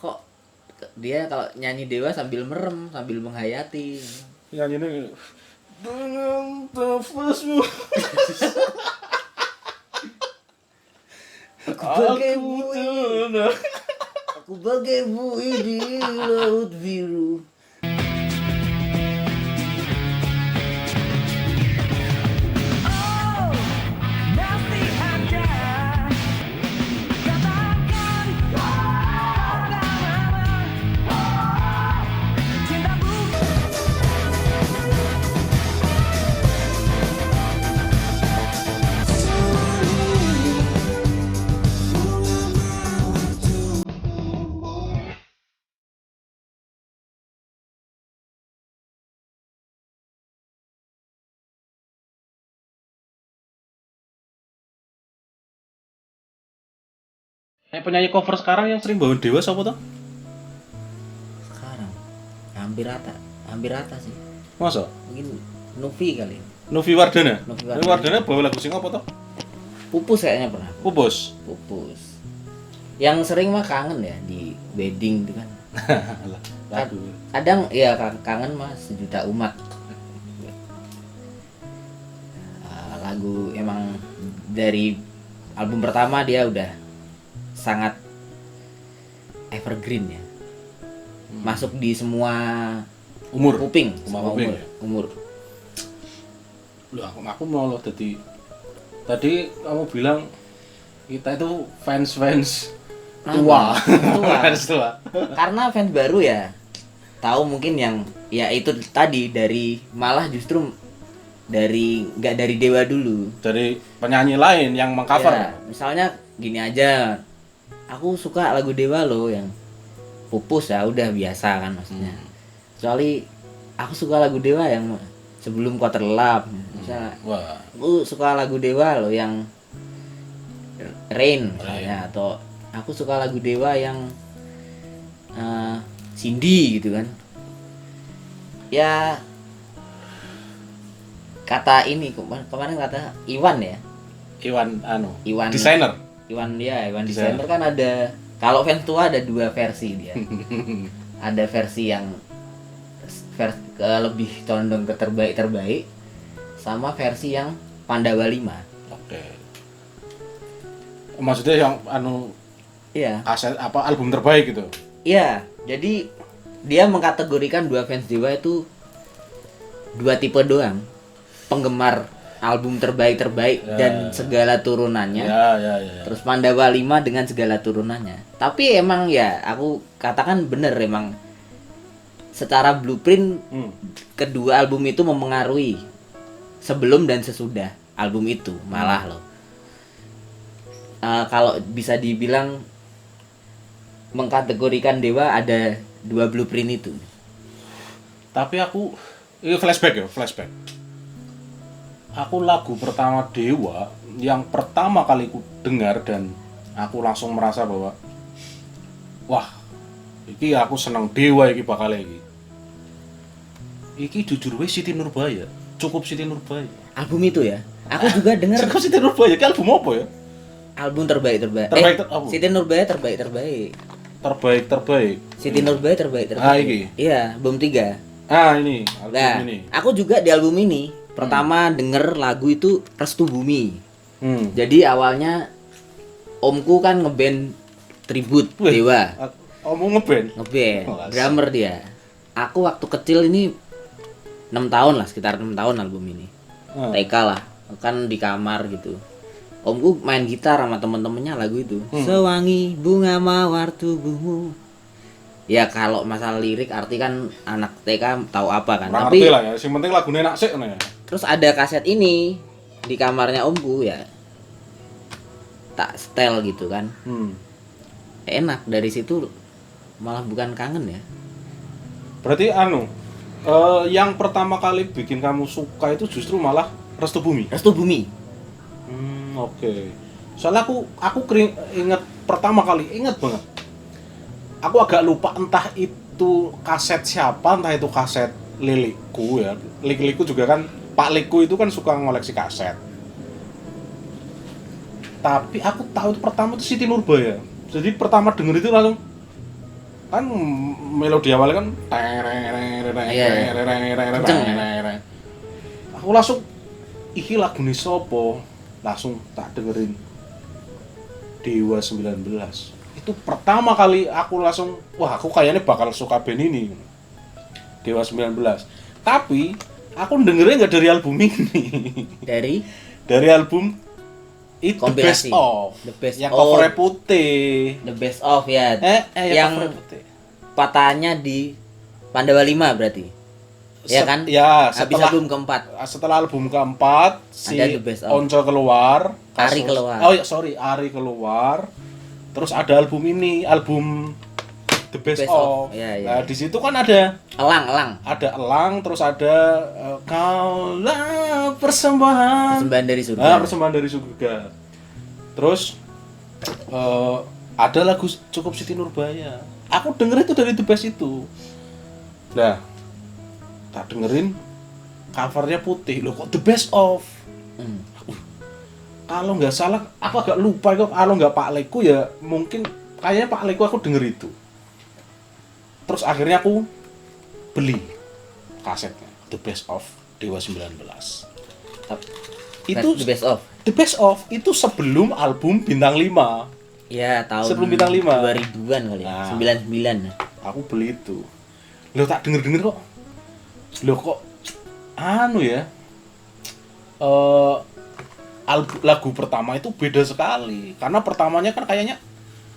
kok dia kalau nyanyi Dewa sambil merem, sambil menghayati. Nyanyinya dengan nafasmu. Aku bagai buih di laut biru. Penyanyi cover sekarang yang sering bawain Dewa siapa tuh? Sekarang hampir rata sih. Masa? Mungkin Novi kali. Novi Wardana. Novi Novi Wardana bawa lagu sing apa tuh? Pupus kayaknya pernah. Pupus. Yang sering mah kangen ya di wedding itu kan. Lagu. Kadang ya kangen mah sejuta umat. Lagu emang dari album pertama dia udah sangat evergreen ya. Masuk di semua Umur. kuping, Semua semua kuping, umur. Loh, aku mau loh tadi kamu bilang kita itu fans tua. Fans tua. Karena fans baru ya tahu mungkin yang ya itu tadi dari malah justru nggak dari Dewa dulu. Dari penyanyi lain yang mengcover. Ya, misalnya gini aja. Aku suka lagu Dewa loh yang Pupus ya udah biasa kan maksudnya. Kecuali aku suka lagu Dewa yang sebelum Quarter Lap. Misalnya Wah. aku suka lagu Dewa loh yang Rain misalnya, atau aku suka lagu Dewa yang Cindy gitu kan. Ya kata ini kemarin kata Iwan ya. Iwan desainer. Iwan desainer kan ada, kalau fans tua ada dua versi dia. Ada versi yang lebih condong ke terbaik sama versi yang Pandawa 5. Oke. Maksudnya yang Iya. kaset apa album terbaik gitu. Iya, jadi dia mengkategorikan dua fans Dewa itu dua tipe doang. Penggemar album terbaik Ya, dan segala turunannya. Ya. Terus Pandawa 5 dengan segala turunannya. Tapi emang ya aku katakan bener emang secara blueprint kedua album itu mempengaruhi sebelum dan sesudah album itu malah loh. Kalau bisa dibilang mengkategorikan Dewa ada dua blueprint itu. Tapi ini flashback. Aku lagu pertama Dewa yang pertama kali ku dengar dan aku langsung merasa bahwa wah, iki aku seneng Dewa iki bakal iki. Iki jujur weh Siti Nurbaya. Cukup Siti Nurbaya. Album itu ya. Aku juga denger Cukup Siti Nurbaya. Iki album apa ya? album terbaik. Apa? Siti Nurbaya terbaik. Terbaik. Siti Nurbaya terbaik. Iki. Iya, album 3. Ini album ini. Aku juga di album ini pertama denger lagu itu Restu Bumi. Jadi awalnya omku kan ngeband tribute Dewa. Omong ngeband. Drummer dia. Aku waktu kecil ini 6 tahun lah, sekitar 6 tahun album ini. TK lah, kan di kamar gitu. Omku main gitar sama temen-temennya lagu itu. Sewangi bunga mawar tubuhmu. Ya kalau masalah lirik arti kan anak TK tahu apa kan. Nah, tapi ngerti lah ya, yang penting lagunya enak sih ya. Terus ada kaset ini di kamarnya omku ya. Tak setel gitu kan. Enak, dari situ malah bukan kangen ya. Berarti yang pertama kali bikin kamu suka itu justru malah Restu Bumi. Restu Bumi. Oke. Soalnya aku inget pertama kali, inget banget. Aku agak lupa entah itu kaset siapa, entah itu kaset Lilikku ya. Lilikku juga kan, Pak Liku itu kan suka ngoleksi kaset. Tapi aku tahu itu pertama itu Siti Nurbaya. Jadi pertama denger itu langsung kan melodi awalnya kan aku langsung iki lagu nih sopo, langsung tak dengerin Dewa 19. Itu pertama kali aku langsung wah aku kayaknya bakal suka band ini, Dewa 19. Tapi aku dengernya nggak dari album ini, dari album itu kompilasi. The Best The Best yang of. covernya putih, The Best of ya. yang Yang patahnya di Pandawa 5 berarti. Ya kan? Ya, Habis album keempat. Setelah album keempat si Ada The Best of. Onco keluar, Ari keluar. Oh ya, sorry, Ari keluar. Terus ada album ini, album The Best of. Ya, ya. Nah, di situ kan ada Elang. ada Elang, terus ada Kaulah persembahan Persembahan dari surga. persembahan dari surga. Terus ada lagu Cukup Siti Nurbaya. Aku denger itu dari The Best itu. Nah, tak dengerin covernya putih. Loh kok The Best of? Kalau nggak salah, aku agak lupa kok. Kalau nggak Pak Leku ya mungkin kayaknya Pak Leku aku denger itu. Terus akhirnya aku beli kasetnya The Best of Dewa 19. Itu The Best of. The Best of itu sebelum album Bintang 5. Ya, tahun Sebelum Bintang 5. 2000-an kali ya. Nah. 99. Aku beli itu. Loh tak denger kok. Loh kok anu ya. Lagu pertama itu beda sekali. Karena pertamanya kan kayaknya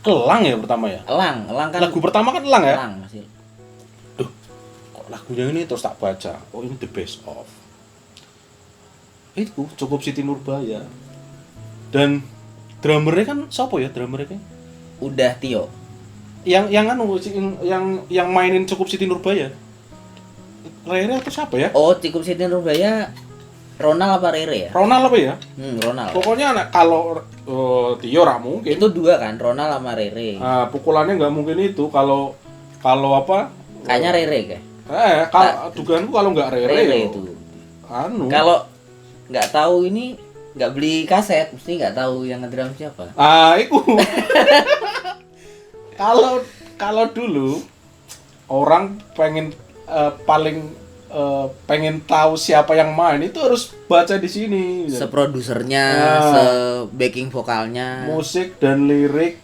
Elang ya pertama ya. Elang kan. Lagu pertama kan Elang ya. Elang masih. Duh, kok lagunya ini terus tak baca. Oh ini The Best of. Itu Cukup Siti Nurbaya. Dan drummernya kan siapa ya drummernya? Udah Tio. Yang mainin Cukup Siti Nurbaya. Rere atau siapa ya? Oh, Cukup Siti Nurbaya. Ronald apa Rere ya? Ronald apa ya? Ronald. Pokoknya kalau Tio ra mungkin. Itu dua kan, Ronald sama Rere. Pukulannya nggak mungkin itu kalau apa? Kayaknya Rere kayak. Kalau dugaanku kalau nggak Rere itu. Anu. Kalau nggak tahu ini nggak beli kaset, mesti nggak tahu yang ngedrum siapa. Iku. Kalau dulu orang pengen pengen tahu siapa yang main itu harus baca di sini. Seprodusernya, se-backing vokalnya. Musik dan lirik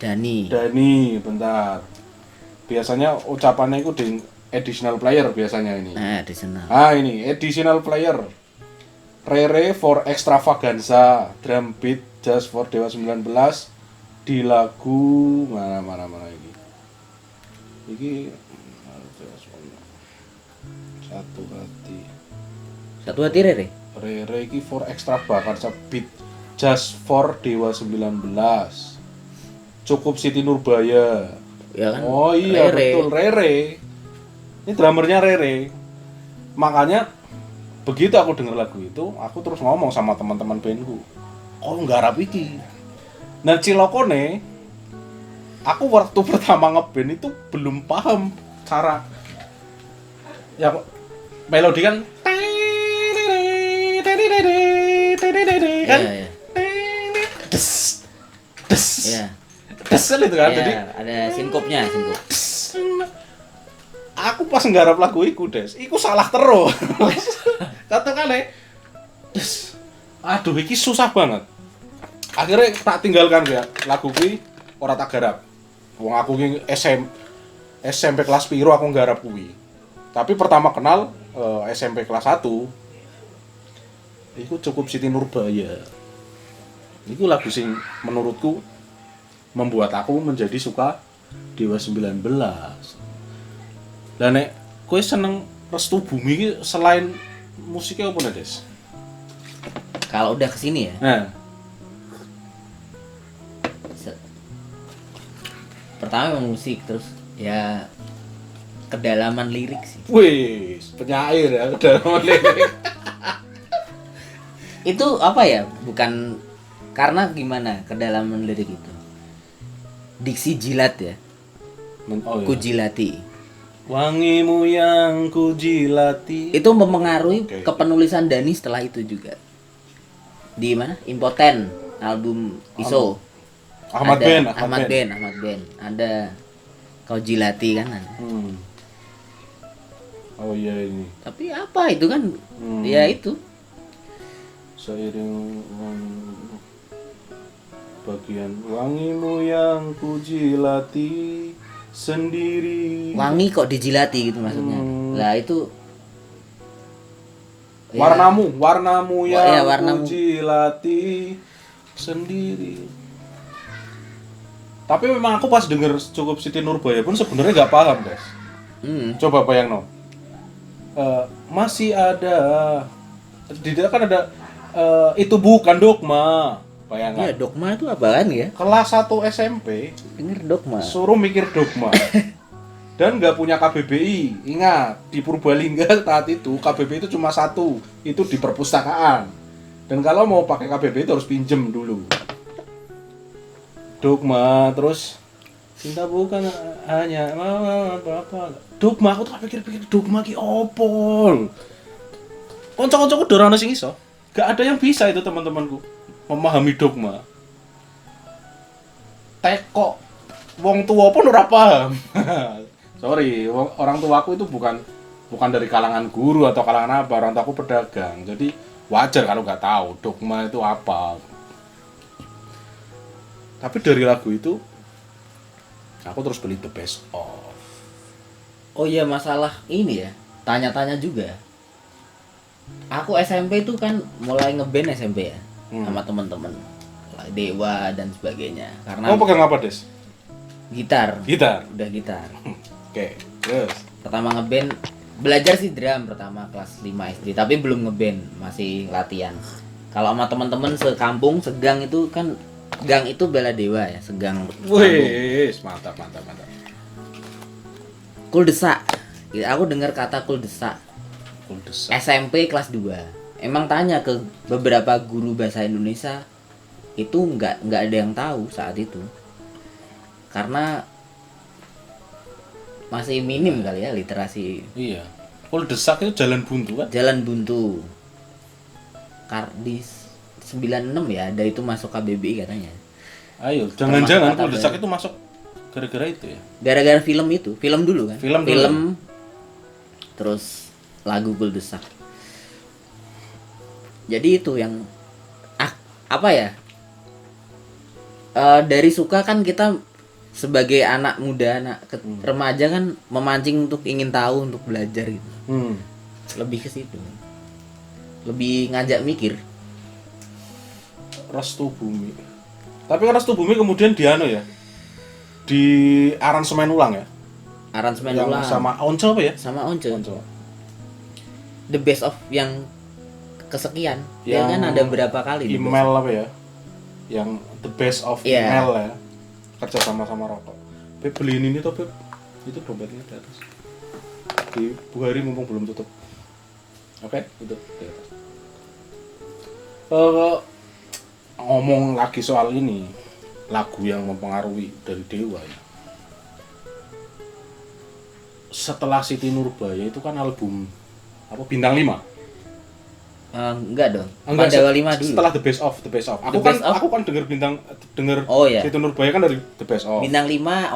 Dani, bentar. Biasanya ucapannya itu di additional player biasanya ini. additional. Ini additional player. Rere for Extravaganza, drum beat just for Dewa 19 di lagu mana ini. Iki Satu hati Rere. Rere iki for Extravaganza beat just for Dewa 19. Cukup Siti Nurbaya. Ya kan? Oh iya Rere. betul Rere. Ini drummernya Rere. Makanya begitu aku denger lagu itu, aku terus ngomong sama teman-teman bandku, kok nggarap iki. Nah cilokone, aku waktu pertama ngeband itu belum paham cara yang melodi kan kan Iya. des Iya. itu kan. Iya, Jadi ada sinkopnya, sinkop. aku pas nggarap lagu iku iku salah terus. Katakan aduh iki susah banget. Akhirnya tak tinggalkan ya lagu kuwi ora tak garap. Wong aku ki SMP kelas piro aku nggarap kuwi. Tapi pertama kenal SMP kelas 1 iku Cukup Siti Nurbaya. Iku lagu sing menurutku membuat aku menjadi suka Dewa 19. Lah nek kowe seneng Restu Bumi iki selain musiknya apa nih, Des? Kalau udah kesini ya. Nah, Pertama memang musik, terus ya kedalaman lirik sih. wih, penyair ya kedalaman lirik. Itu apa ya? Bukan karena gimana kedalaman lirik itu. Diksi jilat ya. Oh, iya. Kujilati. Wangimu yang kujilati. Itu mempengaruhi Oke. kepenulisan Dani setelah itu juga. Di mana? Impoten, album ISO. Ahmad Ada Ben. Ahmad Ben. Ada Kau jilati kan. Oh iya ini. Tapi apa itu kan? Ya itu. Seiring bagian wangimu yang kujilati sendiri. Wangi kok dijilati gitu maksudnya. Lah itu warnamu yang ya, warnamu. kujilati sendiri. Tapi memang aku pas denger cukup Siti Nurbaya pun sebenarnya nggak paham, guys. Coba bayang no. Masih ada di dalam kan ada itu bukan dogma. Bayangkan. Ya dogma itu apaan ya? Kelas 1 SMP Denger dogma. suruh mikir dogma. Dan nggak punya KBBI. Ingat, di Purbalingga saat itu KBBI itu cuma satu, itu di perpustakaan. Dan kalau mau pakai KBBI itu harus pinjem dulu. Dogma, terus cinta bukan hanya apa. Dogma, aku tuh pikir-pikir dogma ki opo. Kanca-kancaku ora ono sing iso. Gak ada yang bisa itu teman-temanku memahami dogma. Teko wong tua pun ora paham. Sorry, orang tuaku itu bukan dari kalangan guru atau kalangan apa, orang tuaku pedagang. Jadi wajar kalau nggak tahu dogma itu apa. Tapi dari lagu itu aku terus beli The Best Of. Oh iya, masalah ini ya, tanya-tanya juga. Aku SMP itu kan mulai ngeband SMP ya, sama teman-teman, Dewa dan sebagainya. Karena pegang apa, Des? Gitar. Udah gitar. Oke, terus Pertama ngeband, belajar sih drum pertama kelas 5 SD, tapi belum ngeband, masih latihan. Kalau sama teman-teman sekampung, segang itu kan, gang itu bela dewa ya, segang. Wih, mantap. Kuldesak. Aku dengar kata kuldesak. SMP kelas 2. Emang tanya ke beberapa guru bahasa Indonesia, itu nggak ada yang tahu saat itu. Karena masih minim kali ya literasi. Iya. Kuldesak itu jalan buntu kan? Jalan buntu. Di 96 ya, ada itu masuk KBBI katanya. Ayo, jangan-jangan kuldesak itu masuk gara-gara itu ya? Gara-gara film itu, film dulu kan? Film. Terus lagu kuldesak. Jadi itu yang apa ya? Dari suka kan kita sebagai anak muda, remaja kan memancing untuk ingin tahu, untuk belajar gitu. Lebih ke situ. Lebih ngajak mikir. Restu Bumi. Tapi kan Restu Bumi kemudian di aransemen ulang ya? Aransemen yang ulang. Sama Once apa ya? Sama Once. The Best Of yang kesekian. Ya kan ada berapa kali? Email apa ya? Yang The Best Of Email ya. Kerja sama rokok. Beb beliin ini tuh Beb. Itu dompetnya di atas. Di Bu Hari mumpung belum tutup. Oke, itu di atas. Ngomong lagi soal ini, lagu yang mempengaruhi dari Dewa ya. Setelah Siti Nurbaya itu kan album apa Bintang 5? Enggak dong. Pandawa 5 dulu. Setelah The Best Of. Aku kan denger Siti Nurbaya kan dari The Best Of. Bintang 5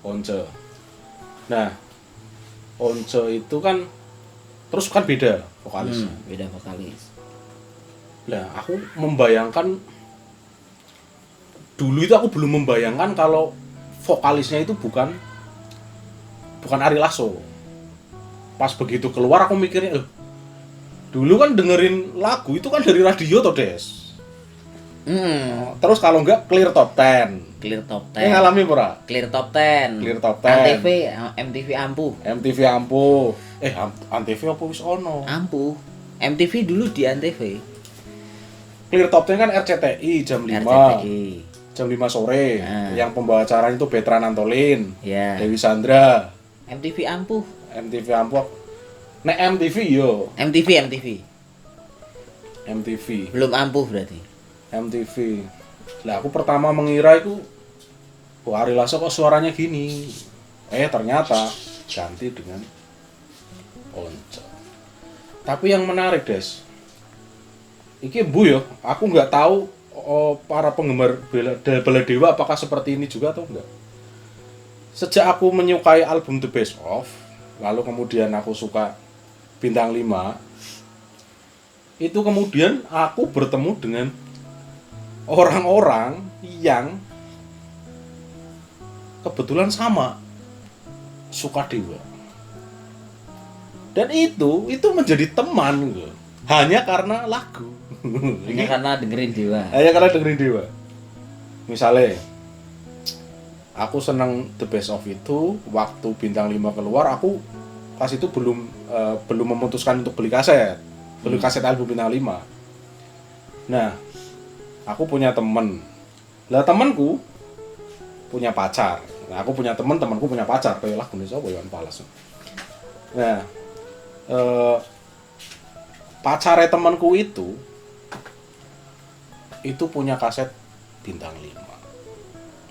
Once. Nah, Once itu kan terus kan beda vokalisnya. Beda vokalis. Nah, aku membayangkan dulu itu aku belum membayangkan kalau vokalisnya itu bukan Ari Lasso. Pas begitu keluar aku mikirnya, dulu kan dengerin lagu itu kan dari radio toh, Des. Terus kalau enggak Clear Top 10. Ini ngalami pura? Clear Top 10. MTV Ampuh. Antv apa wis ono? Ampuh. MTV dulu di Antv. Clear Top 10 kan RCTI jam 5. Jam 5 sore. Yang pembawa acara itu Betran Antolin, Dewi Sandra. MTV Ampuh. Nek MTV yo. MTV. Belum Ampuh berarti. MTV. Lah aku pertama mengira itu Ari Lasso kok suaranya gini. Ternyata ganti dengan Once. Tapi yang menarik, Des. Iki Bu yo, aku nggak tahu para penggemar bela dewa apakah seperti ini juga atau enggak. Sejak aku menyukai album The Best Of, lalu kemudian aku suka Bintang 5, itu kemudian aku bertemu dengan orang-orang yang kebetulan sama suka Dewa. Dan itu menjadi teman gitu. Hanya karena lagu. Hanya karena dengerin Dewa. Hanya karena dengerin Dewa. Misalnya aku senang The Best Of itu waktu Bintang 5 keluar, aku pas itu belum memutuskan untuk beli kaset. Beli kaset album Bintang 5. Nah, aku punya temen. Lah temanku punya pacar. Nah, aku punya temanku punya pacar. Kayak lagu ini sapa Iwan Fals. Nah, pacarnya temanku itu punya kaset Bintang 5.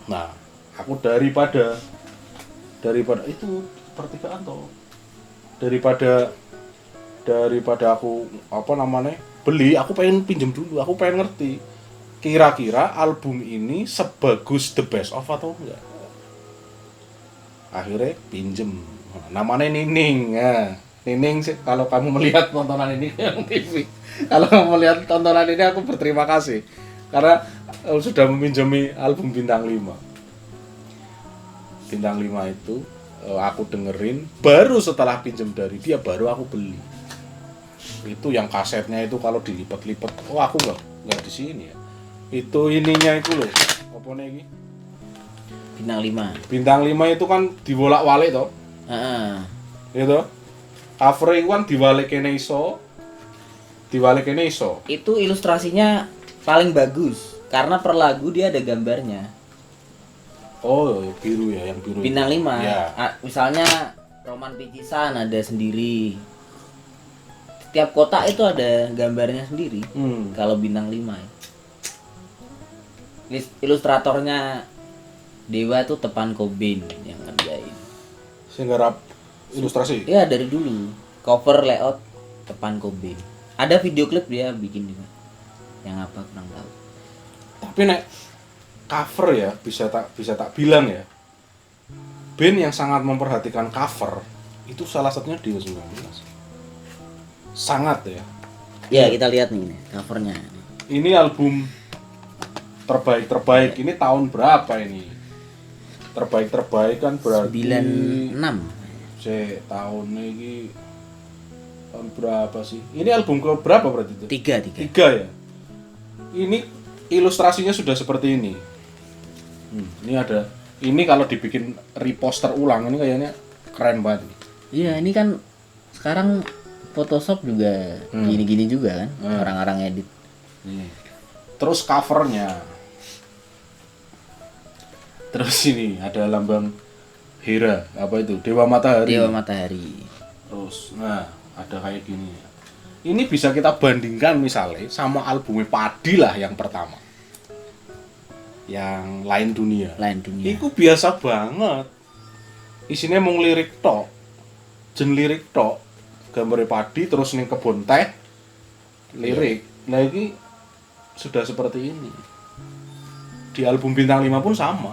Nah, aku daripada itu pertigaan toh. Daripada aku beli, aku pengen pinjem dulu, aku pengen ngerti kira-kira album ini sebagus The Best Of atau enggak. Akhirnya pinjem, namanya Nining. Nah, Nining sih, kalau kamu melihat tontonan ini yang TV, kalau kamu melihat tontonan ini aku berterima kasih karena sudah meminjami album Bintang 5. Bintang 5 itu aku dengerin, baru setelah pinjem dari dia baru aku beli. Itu yang kasetnya itu kalau dilipat-lipat, aku nggak di sini ya. Itu ininya itu loh, apa nih? Bintang 5. Bintang 5 itu kan dibolak-balik toh. Heeh. Gitu. Cover itu kan diwalik kene iso. Itu ilustrasinya paling bagus karena per lagu dia ada gambarnya. Oh, biru ya, yang biru. Bintang 5. Ya. Misalnya Roman Picisan ada sendiri. Setiap kotak itu ada gambarnya sendiri. Kalau Bintang 5. Ilustratornya Dewa tuh Tepan Cobain yang ngerjain. Sing garap ilustrasi. Iya, dari dulu. Cover layout Tepan Cobain. Ada video klip dia bikin juga. Yang apa kurang tahu. Tapi nek cover ya bisa tak bilang ya. Band yang sangat memperhatikan cover itu salah satunya Dewa 19. Sangat ya. Ya, kita lihat nih covernya. Ini album terbaik. Ini tahun berapa ini? Terbaik kan berarti 96. Tahun ini tahun berapa sih? Ini album ke berapa berarti itu? 3 ya. Ini ilustrasinya sudah seperti ini. Ini ada. Ini kalau dibikin reposter ulang ini kayaknya keren banget. Iya, ini kan sekarang Photoshop juga gini-gini juga kan, orang-orang edit. Nih. Terus covernya. Terus ini ada lambang Hera, apa itu? Dewa Matahari. Dewa Matahari. Terus, nah ada kayak gini. Ini bisa kita bandingkan misalnya sama albumnya Padi lah yang pertama. Yang Lain Dunia. Itu biasa banget. Isinya mau lirik tok. Lirik tok. Gambarnya Padi terus ning kebun teh. Lirik. Nah ini sudah seperti ini. Di album Bintang 5 pun sama.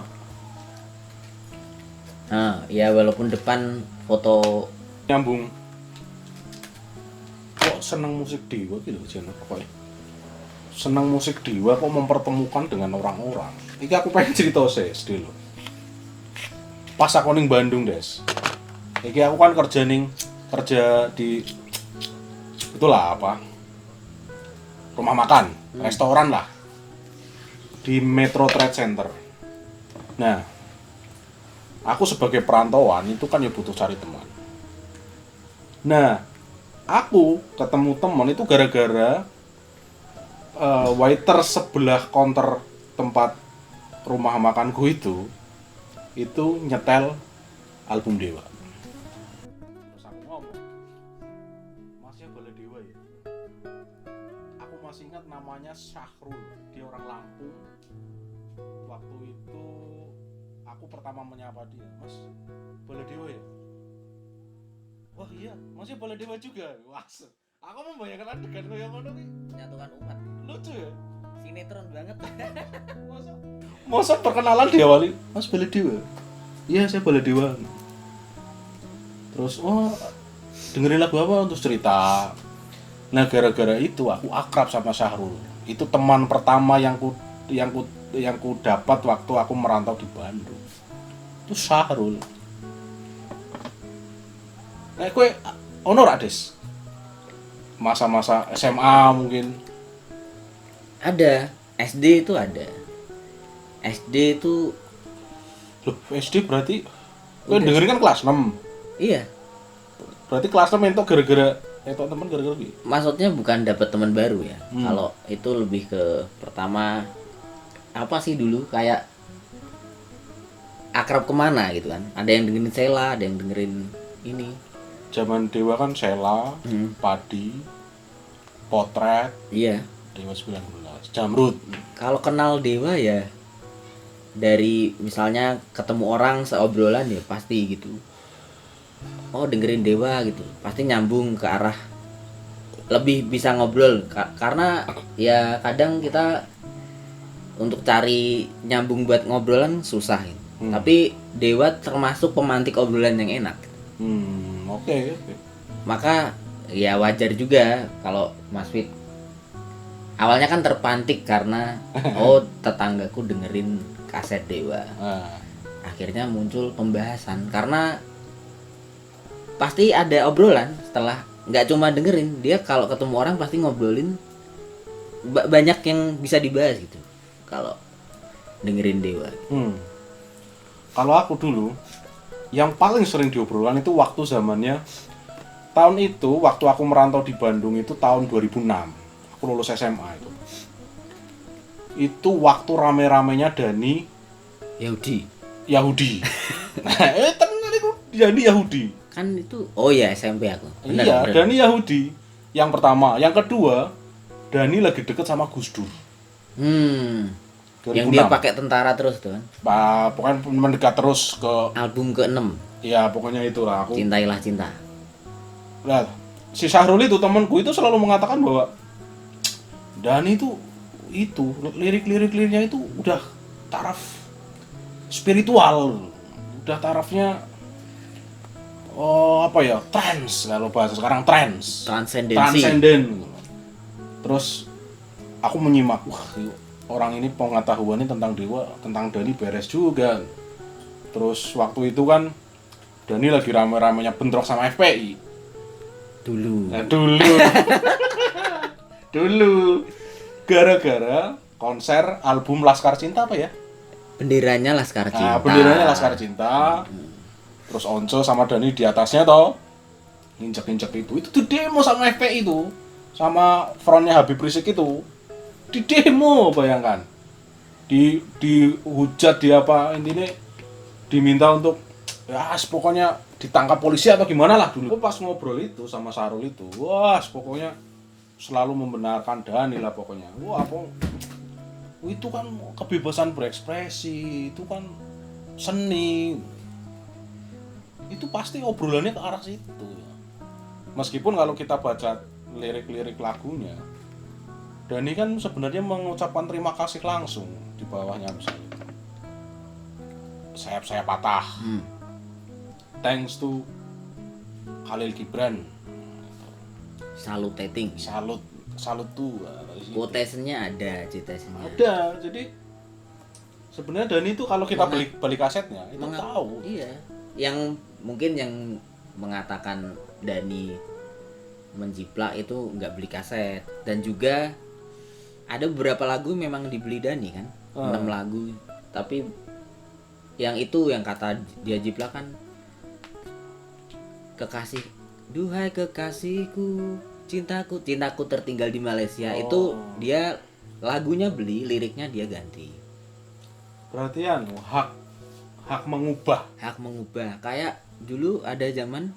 Nah, ya walaupun depan foto Nyambung. Kok seneng musik Dewa gitu jen pokoknya. Seneng musik Dewa kok mempertemukan dengan orang-orang. Iki aku pengen cerita sih lho. Pas aku ning Bandung, Des. Iki aku kan kerja di itulah apa? Rumah makan, restoran lah. Di Metro Trade Center. Nah, aku sebagai perantauan itu kan ya butuh cari teman. Nah, aku ketemu teman itu gara-gara waiter sebelah counter tempat rumah makanku itu nyetel album Dewa. Terus aku ngomong, masih boleh Dewa ya? Aku masih ingat namanya Syahrul, dia orang Lampung. Waktu itu aku pertama menyapa dia, Mas, boleh Dewa ya? Wah iya, masih boleh Dewa juga. Wah, aku membayangkan adegan kayak ngono ki. menyatukan umat. Lucu ya? Sinetron banget. Masa perkenalan diawali, Mas boleh Dewa? Iya, saya Baladewa. Terus dengerin lagu apa, terus cerita. Nah, gara-gara itu aku akrab sama Syahrul. Itu teman pertama yang ku dapat waktu aku merantau di Bandung. Itu Syahrul. Kowe ono ra, Des? Masa-masa SMA mungkin. Ada, SD itu ada. SD itu Loh, SD berarti kowe dengerin kan kelas 6. iya. Berarti kelas 6 entuk gara-gara temen gara-gara piye? Maksudnya bukan dapat teman baru ya. Kalau itu lebih ke pertama apa sih dulu kayak akrab kemana gitu kan. Ada yang dengerin Sheila, ada yang dengerin ini. Zaman Dewa kan Sheila, Padi, Potret, Iya. Dewa 19, Jamrud. Kalau kenal Dewa ya dari misalnya ketemu orang seobrolan ya pasti gitu. Oh dengerin Dewa gitu, pasti nyambung ke arah lebih bisa ngobrol karena ya kadang kita untuk cari nyambung buat ngobrolan susah gitu. Tapi Dewa termasuk pemantik obrolan yang enak. Oke. Maka ya wajar juga kalau Mas Fit awalnya kan terpantik karena tetanggaku dengerin kaset Dewa. Akhirnya muncul pembahasan karena pasti ada obrolan setelah nggak cuma dengerin, dia kalau ketemu orang pasti ngobrolin banyak yang bisa dibahas gitu kalau dengerin Dewa. Kalau aku dulu yang paling sering diobrolkan itu waktu zamannya tahun itu waktu aku merantau di Bandung itu tahun 2006. Aku lulus SMA itu. Itu waktu rame-ramenya Dani Yahudi. Nah, temen itu Dani Yahudi. Kan itu ya SMP aku. Bener, iya, bener. Dani Yahudi. Yang pertama, yang kedua, Dani lagi deket sama Gus Dur. 2006. Yang dia pakai tentara terus tuh kan. Pokoknya mendekat terus ke Album ke-6. Iya, pokoknya itulah aku. Cintailah Cinta. Nah, si Syahrul itu temanku itu selalu mengatakan bahwa Dani itu lirik-liriknya itu udah taraf spiritual, udah tarafnya trance kalau bahasa sekarang transenden. Terus aku menyimak, orang ini pengetahuannya tentang Dewa, tentang Dani beres juga. Terus waktu itu kan Dani lagi rame-ramenya bentrok sama FPI Dulu. Dulu gara-gara konser album Laskar Cinta apa ya? Benderanya Laskar Cinta. Benderanya Laskar Cinta. Terus Onco sama Dani di atasnya toh injek-injek itu tuh demo sama FPI itu, sama frontnya Habib Rizik itu di demo, bayangkan dihujat, intinya diminta untuk pokoknya ditangkap polisi atau gimana lah dulu. Pas ngobrol itu sama Syahrul itu, pokoknya selalu membenarkan Dani lah pokoknya. Itu kan kebebasan berekspresi, itu kan seni. Itu pasti obrolannya ke arah situ. Meskipun kalau kita baca lirik-lirik lagunya, Dani kan sebenarnya mengucapkan terima kasih langsung di bawahnya, misalnya sayap-sayap patah, thanks to Khalil Gibran, salut tuh quotation-nya ada, citationnya ada. Jadi sebenarnya Dani itu kalau kita beli kasetnya itu tahu. Iya, yang mungkin yang mengatakan Dani menjiplak itu nggak beli kaset, dan juga ada beberapa lagu memang dibeli Dani kan, 6 lagu, tapi yang itu yang kata dia jiplak kan, kekasih, duhai kekasihku, cintaku tertinggal di Malaysia. Itu dia lagunya beli, liriknya dia ganti. Berarti hak mengubah kayak dulu ada zaman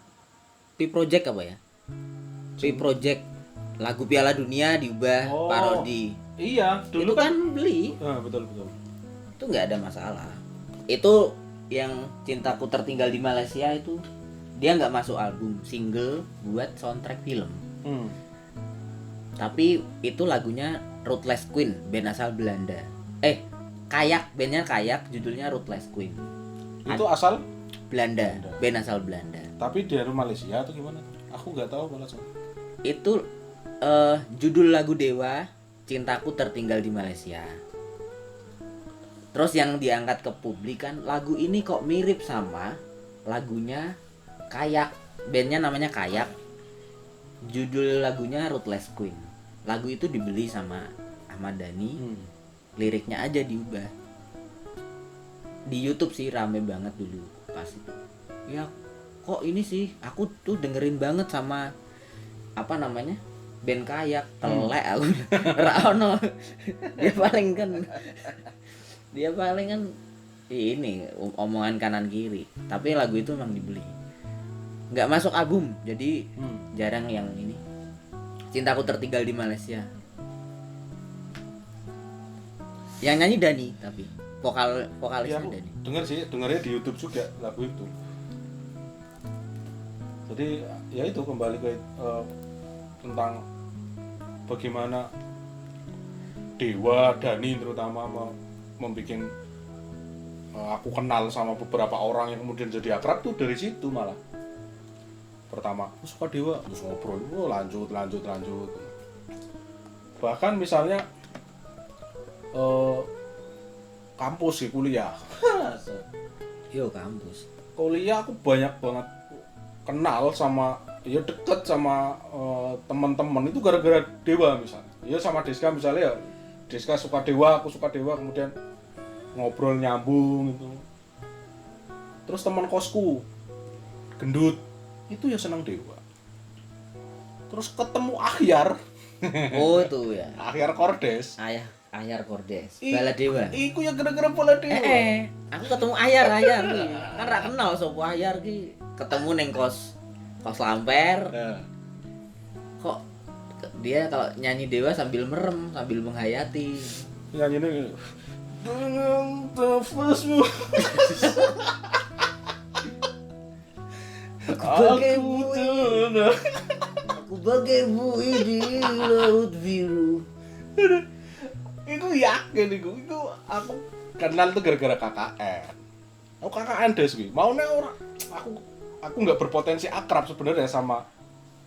P-Project apa ya, P-Project lagu Piala Dunia diubah parodi. Iya, dulu itu kan beli. Betul Itu nggak ada masalah. Itu yang Cintaku Tertinggal di Malaysia itu dia nggak masuk album, single buat soundtrack film. Tapi itu lagunya Ruthless Queen, band asal Belanda. Bandnya Kayak, judulnya Ruthless Queen. Itu asal Belanda, band asal Belanda. tapi dari Malaysia atau gimana? Aku nggak tahu malah. Itu judul lagu Dewa, Cintaku Tertinggal di Malaysia. Terus yang diangkat ke publik kan lagu ini kok mirip sama lagunya Kayak. Bandnya namanya Kayak. Judul lagunya Ruthless Queen. Lagu itu dibeli sama Ahmad Dhani. Liriknya aja diubah. Di YouTube sih rame banget dulu pas itu. Ya kok ini sih aku tuh dengerin banget sama apa namanya? Band Kayak. Telek aku. Ra ono. Dia paling kan ini omongan kanan kiri. Tapi lagu itu emang dibeli. Nggak masuk album, jadi jarang yang ini. Cintaku Tertinggal di Malaysia. Yang nyanyi Dhani tapi vokalisnya aku Dhani. dengarnya di YouTube juga lagu itu. Jadi ya itu kembali ke tentang bagaimana Dewa, Dhani terutama membuat aku kenal sama beberapa orang yang kemudian jadi akrab tuh dari situ malah. Pertama, aku suka Dewa, terus ngobrol, lanjut. Bahkan misalnya kampus sih kuliah. Yo kampus. Kuliah aku banyak banget kenal sama, ya deket sama teman-teman itu gara-gara Dewa misalnya. Ya sama Deska misalnya ya, Deska suka Dewa, aku suka Dewa, kemudian ngobrol nyambung gitu. Terus teman kosku gendut itu ya senang Dewa. Terus ketemu Akhyar. Oh itu ya. Akhyar Kordes. Ahyar Kordes. Bala Dewa. Iku ya gara-gara Bala Dewa. Aku ketemu Ahyar ki. Kan ra kenal sapa Ahyar ki. Ketemu neng kos Lamper. Kok dia kalau nyanyi Dewa sambil merem, sambil menghayati. Nyanyinya dengan nafasmu. Aku bagai buih di laut biru. Iku yakin iku aku kenal tuh gara-gara KKN. Aku KKN des kuwi. Maune ora aku enggak berpotensi akrab sebenarnya sama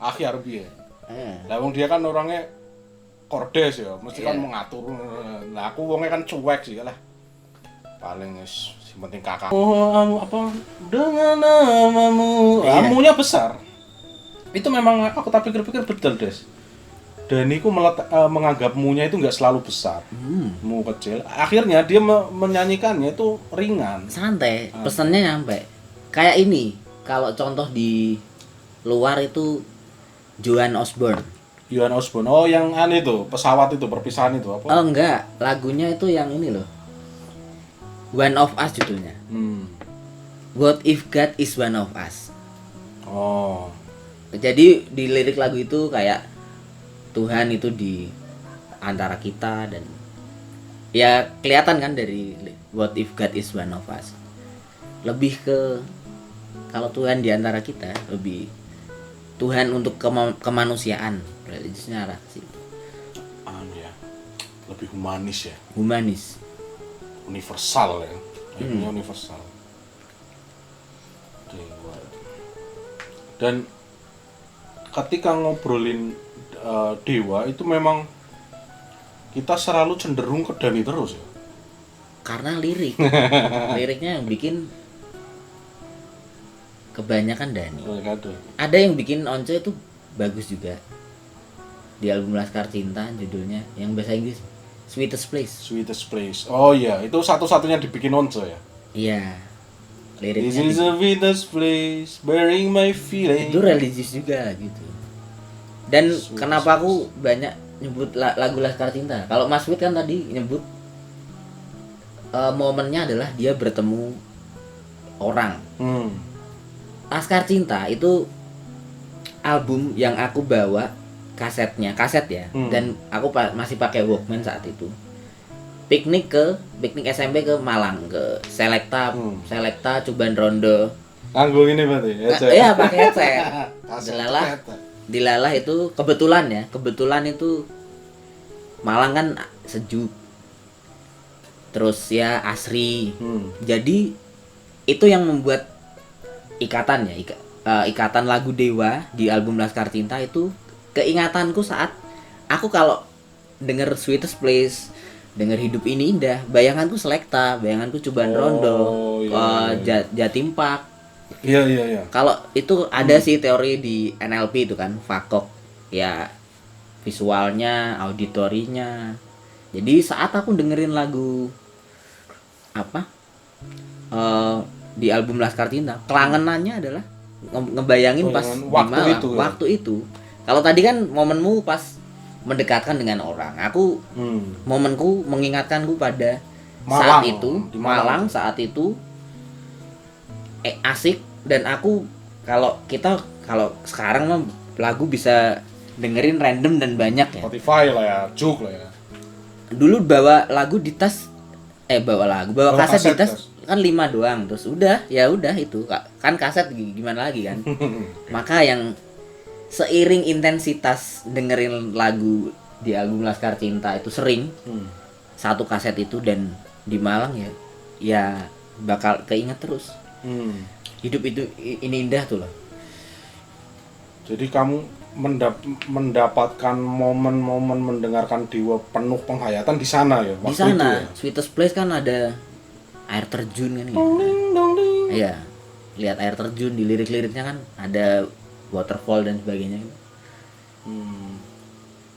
Akhyar piye. Lah wong dia kan orangnya kordes ya, mesti kan mengatur. Nah aku wongnya kan cuek sih lah. Paling wis penting kakak. Oh, apa dengan namamu? Amunya besar. Itu memang aku tak pikir-pikir betul, Des. Dan aku menganggap munya itu nggak selalu besar. Mu kecil. Akhirnya dia menyanyikannya itu ringan. Santai, pesannya nyampe. Kayak ini, kalau contoh di luar itu Joan Osborne. Joan Osborne. Oh, yang aneh itu, pesawat itu, perpisahan itu apa? Oh enggak, lagunya itu yang ini loh. One of Us judulnya. What if God is one of us? Oh. Jadi di lirik lagu itu kayak Tuhan itu di antara kita dan ya kelihatan kan dari What if God is one of us. Lebih ke kalau Tuhan di antara kita, lebih Tuhan untuk kemanusiaan, religiusnya arah sih. Ya. Lebih humanis ya. Humanis. Universal ya. Universal. Dan ketika ngobrolin Dewa itu memang kita selalu cenderung ke Dhani terus ya. Karena liriknya yang bikin kebanyakan Dhani. Ada yang bikin Once itu bagus juga. Di album Laskar Cinta judulnya yang bahasa Inggris Sweetest Place. Oh iya, itu satu-satunya dibikin Once ya. Iya. Liriknya This is the sweetest place, bearing my feeling. Itu religius juga gitu. Dan kenapa aku banyak nyebut lagu Laskar Cinta? Kalau Mas Wid kan tadi nyebut momennya adalah dia bertemu orang. Laskar Cinta itu album yang aku bawa kaset ya. Dan aku masih pakai Walkman saat itu. Piknik SMP ke Malang, ke Selecta Cuban Rondo. Nganggo ini berarti. Iya, pakai headset. Dilalah itu kebetulan itu Malang kan sejuk. Terus ya asri. Jadi itu yang membuat ikatan ya, ikatan lagu Dewa di album Laskar Cinta itu keingatanku saat aku kalau denger Sweetest Place, denger Hidup Ini Indah, bayanganku Selekta, bayanganku Cobaan Rondo, Jatim Park. Iya. Kalau itu ada sih teori di NLP itu kan, FAKOK. Ya visualnya, auditorinya. Jadi saat aku dengerin lagu apa? Di album Laskar Cinta, kelangenannya adalah ngebayangin pas waktu itu. Kalau tadi kan momenmu pas mendekatkan dengan orang, aku momenku mengingatkanku pada Malang, saat itu di Malang saat itu asik. Dan aku kalau sekarang mah lagu bisa dengerin random dan banyak ya, Spotify lah ya, Juk lah ya. Dulu bawa lagu di tas, bawa kaset di tas kan 5 doang, terus udah itu kan kaset gimana lagi kan. Maka yang seiring intensitas dengerin lagu di album Laskar Cinta itu sering satu kaset itu, dan di Malang ya bakal keinget terus. Hidup itu ini indah tuh loh. Jadi kamu mendapatkan momen-momen mendengarkan Dewa penuh penghayatan di sana ya waktu di sana itu ya? Sweetest Place kan ada air terjun kan ya. Iya, lihat air terjun, di lirik-liriknya kan ada waterfall dan sebagainya.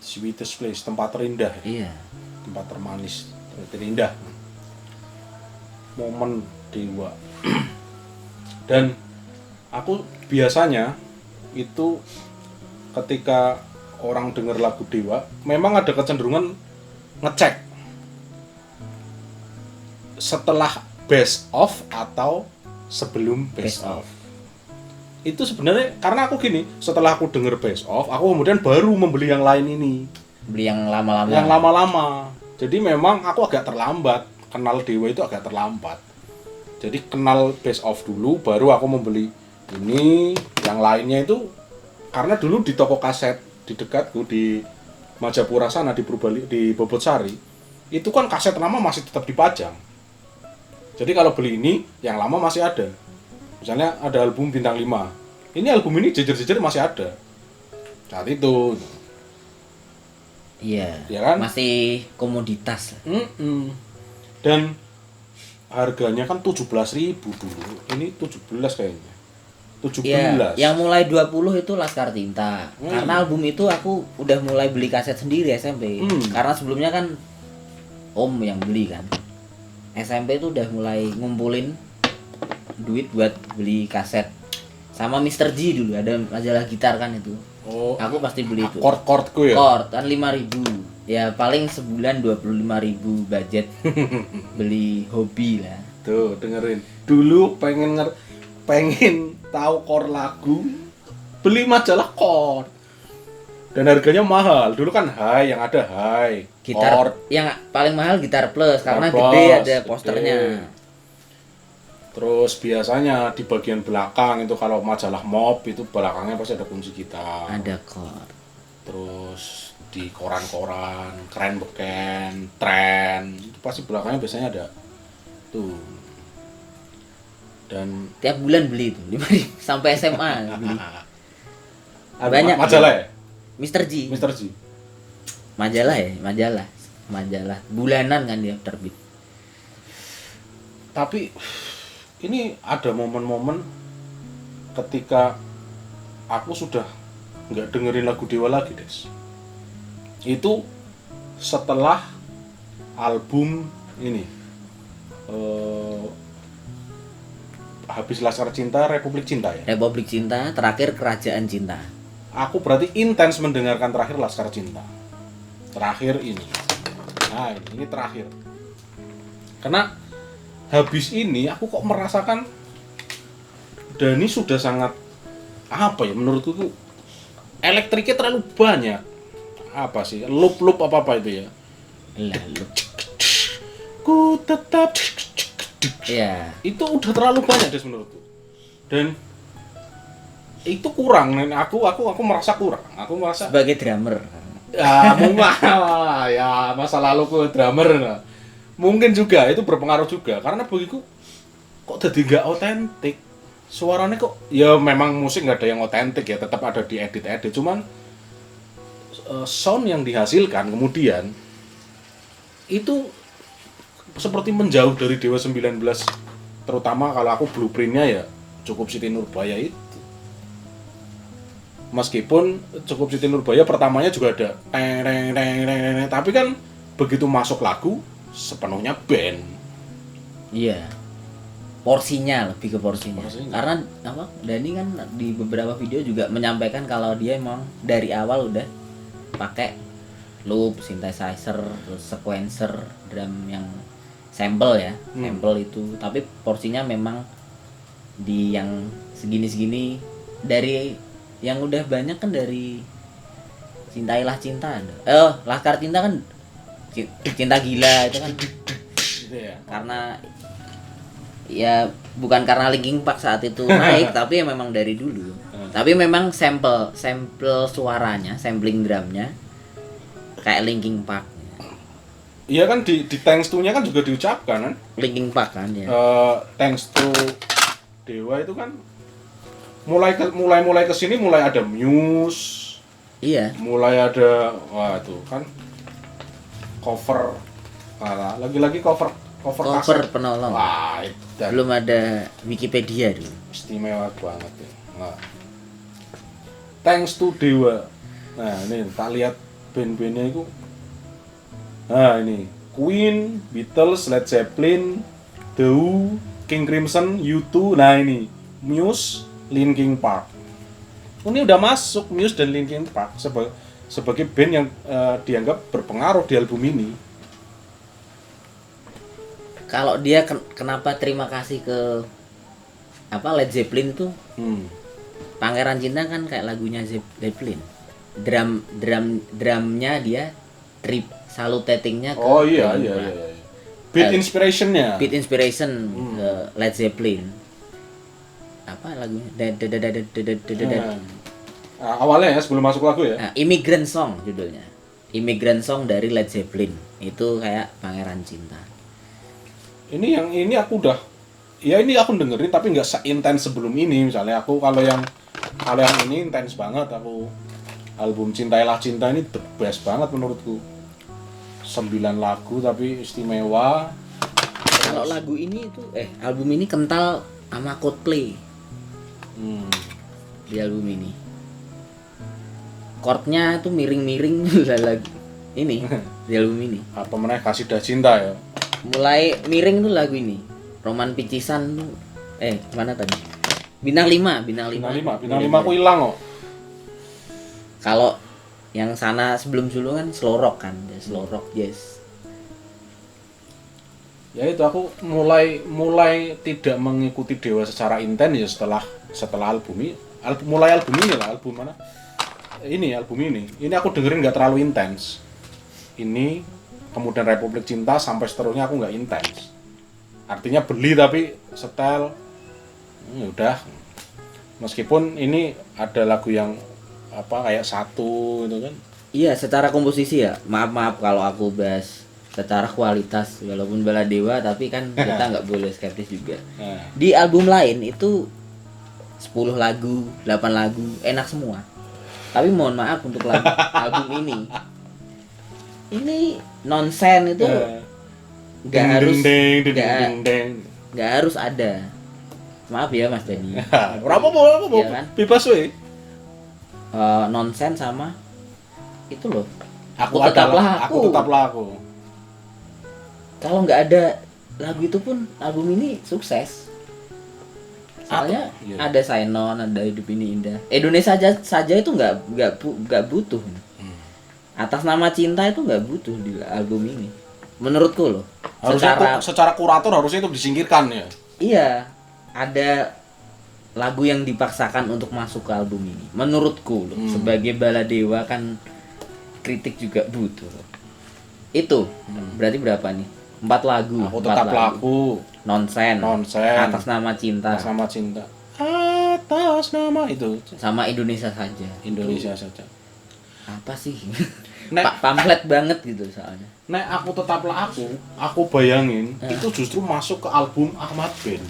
Sweetest Place, tempat terindah ya? Iya. Tempat termanis, terindah. Momen Dewa. Dan aku biasanya itu ketika orang denger lagu Dewa, memang ada kecenderungan ngecek setelah best of atau sebelum best of. Itu sebenarnya karena aku gini, setelah aku denger best of, aku kemudian baru membeli yang lain ini. Beli yang lama-lama. Yang lama-lama. Jadi memang aku agak terlambat, kenal Dewa itu agak terlambat. Jadi kenal best of dulu, baru aku membeli ini. Yang lainnya itu karena dulu di toko kaset di dekatku di Majapura sana di Bobotsari, itu kan kaset lama masih tetap dipajang. Jadi kalau beli ini, yang lama masih ada. Misalnya ada album Bintang 5. Ini album ini jejer-jejer masih ada. Saat itu. Iya. Ya kan? Masih komoditas. Dan harganya kan 17.000 dulu. Ini 17 kayaknya. 17. Ya, yang mulai 20 itu Laskar Cinta. Karena album itu aku udah mulai beli kaset sendiri SMP. Karena sebelumnya kan Om yang beli kan. SMP itu udah mulai ngumpulin duit buat beli kaset. Sama Mr. G dulu ada majalah gitar kan itu. Oh, aku pasti beli itu. Chord-chordku ya. Chord kan 5.000. Ya paling sebulan 25.000 budget. Beli hobi lah. Tuh, dengerin. Dulu pengen tahu chord lagu, beli majalah chord. Dan harganya mahal. Dulu kan high, yang ada high. Gitar chord. Yang paling mahal Gitar Plus karena gede ada posternya. Terus biasanya di bagian belakang itu kalau majalah Mob itu belakangnya pasti ada kunci gitar. Ada chord. Terus di koran-koran, Keren Beken, Tren, itu pasti belakangnya biasanya ada tuh. Dan tiap bulan beli itu 5.000 sampai SMA beli. Banyak majalah ya? Mr. G. Majalah ya, majalah bulanan kan dia terbit. Tapi ini ada momen-momen ketika aku sudah nggak dengerin lagu Dewa lagi, Des. Itu setelah album ini habis Laskar Cinta, Republik Cinta ya? Republik Cinta, terakhir Kerajaan Cinta. Aku berarti intens mendengarkan terakhir Laskar Cinta. Terakhir ini. Nah, ini terakhir. Karena habis ini aku kok merasakan Dani sudah sangat apa ya, menurutku tuh elektriknya terlalu banyak. Apa sih? Loop apa itu ya? Loop. Ku tetap. Iya. Itu udah terlalu banyak Des menurutku. Dan itu kurang, nen aku merasa kurang. Aku merasa sebagai drummer. Ya, ya masa laluku drummer. Nah. Mungkin juga itu berpengaruh juga karena bagiku kok jadi nggak otentik. Suaranya kok ya memang musik nggak ada yang otentik ya, tetap ada di edit cuman sound yang dihasilkan kemudian itu seperti menjauh dari Dewa 19, terutama kalau aku blueprintnya ya Cukup Siti Nurbaya itu. Meskipun Cukup Siti Nurbaya pertamanya juga ada tapi kan begitu masuk lagu sepenuhnya band. Iya. Porsinya, lebih ke porsinya. Karena apa? Dani kan di beberapa video juga menyampaikan kalau dia emang dari awal udah pakai loop, synthesizer, terus sequencer, drum yang sample ya, sample itu. Tapi porsinya memang di yang segini-segini, dari yang udah banyak kan dari Cintailah Cinta. Laskar Cinta kan Cinta Gila itu kan. Gitu ya. Karena ya bukan karena Linkin Park saat itu naik, tapi ya memang dari dulu. Tapi memang sampling suaranya, sampling drumnya kayak Linkin Park. Iya kan di Thanks To-nya kan juga diucapkan kan? Linkin Park kan ya. Thanks to Dewa itu kan mulai kesini mulai ada Muse. Iya. Mulai ada itu kan cover, lagi-lagi cover kaset. Penolong. Wah, belum ada Wikipedia dulu. Istimewa banget ya. Nah, Thanks to Dewa. Nah, ini tak lihat band-bandnya itu. Nah, ini Queen, Beatles, Led Zeppelin, The Who, King Crimson, U2. Nah, ini Muse, Linkin Park. Ini udah masuk Muse dan Linkin Park sebagai band yang dianggap berpengaruh di album ini. Kalau dia kenapa terima kasih ke apa Led Zeppelin itu? Pangeran Cinta kan kayak lagunya Zeppelin. Drumnya dia trip salutatingnya ke iya. Beat inspiration-nya. Beat inspiration ke Led Zeppelin. Apa lagunya? Awalnya ya sebelum masuk lagu ya. Nah, Immigrant Song judulnya. Immigrant Song dari Led Zeppelin. Itu kayak Pangeran Cinta. Ini aku udah ini aku dengerin tapi nggak seintens sebelum ini. Misalnya aku kalau yang ini intens banget. Aku album Cintailah Cinta ini the best banget menurutku. 9 lagu tapi istimewa. Kalau lagu ini itu album ini kental sama Coldplay. Di album ini chordnya tuh miring-miring lagu ini di album ini. Apa meneh Kasidah Cinta ya. Mulai miring tuh lagu ini. Roman Picisan tuh mana tadi? Bintang 5 aku hilang kok. Kalau yang sana sebelum kan slow rock kan, slow rock jazz. Ya itu aku mulai tidak mengikuti Dewa secara intens ya setelah album ini. Album mana? Album ini. Ini aku dengerin nggak terlalu intens. Ini kemudian Republik Cinta sampai seterusnya aku nggak intens. Artinya beli tapi setel udah. Meskipun ini ada lagu yang kayak satu gitu kan. Iya, secara komposisi ya. Maaf kalau aku bahas secara kualitas, walaupun Baladewa tapi kan kita nggak boleh skeptis juga. Di album lain itu 10 lagu, 8 lagu enak semua. Tapi mohon maaf untuk album ini. Ini nonsen itu nggak harus ada. Maaf ya Mas Dani. Berapa ya kan? Bebas we. Nonsen sama itu loh. Aku tetaplah aku. Kalau nggak ada lagu itu pun album ini sukses. Soalnya ada Sainon, ada Hidup Ini Indah. Indonesia saja itu nggak butuh. Atas Nama Cinta itu nggak butuh di album ini. Menurutku loh. Secara kurator harusnya itu disingkirkan ya. Iya, ada lagu yang dipaksakan untuk masuk ke album ini. Menurutku loh, sebagai Baladewa kan kritik juga butuh. Itu berarti berapa nih? 4 lagu. Aku tetaplah aku. Nonsen. Atas Nama Cinta. Atas nama itu. Sama Indonesia Saja. Saja. Apa sih? Pamflet banget gitu soalnya. Aku tetaplah aku bayangin itu justru masuk ke album Ahmad Band.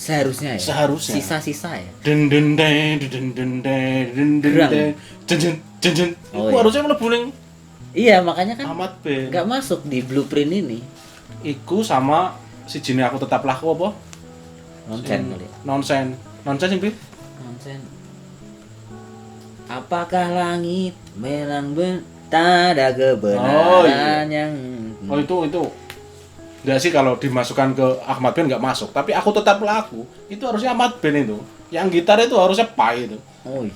Seharusnya ya. Seharusnya. Sisa-sisa ya. Den den den den den den den Gerang. den jen jen jen. Oh, Iku iya. harusnya mlebu ning Iya, makanya kan Ahmad Ben. nggak masuk di blueprint ini. Iku sama si jenis aku tetap laku apa? Nonsen kali. Nonsen. Nonsen sing piye? Nonsen. Apakah langit memang tak ada kebenaran Oh, iya. yang Oh itu. Enggak sih kalau dimasukkan ke Ahmad Ben nggak masuk, tapi aku tetap laku. Itu harusnya Ahmad Ben itu. Yang gitar itu harusnya Pai itu. Oh, iya.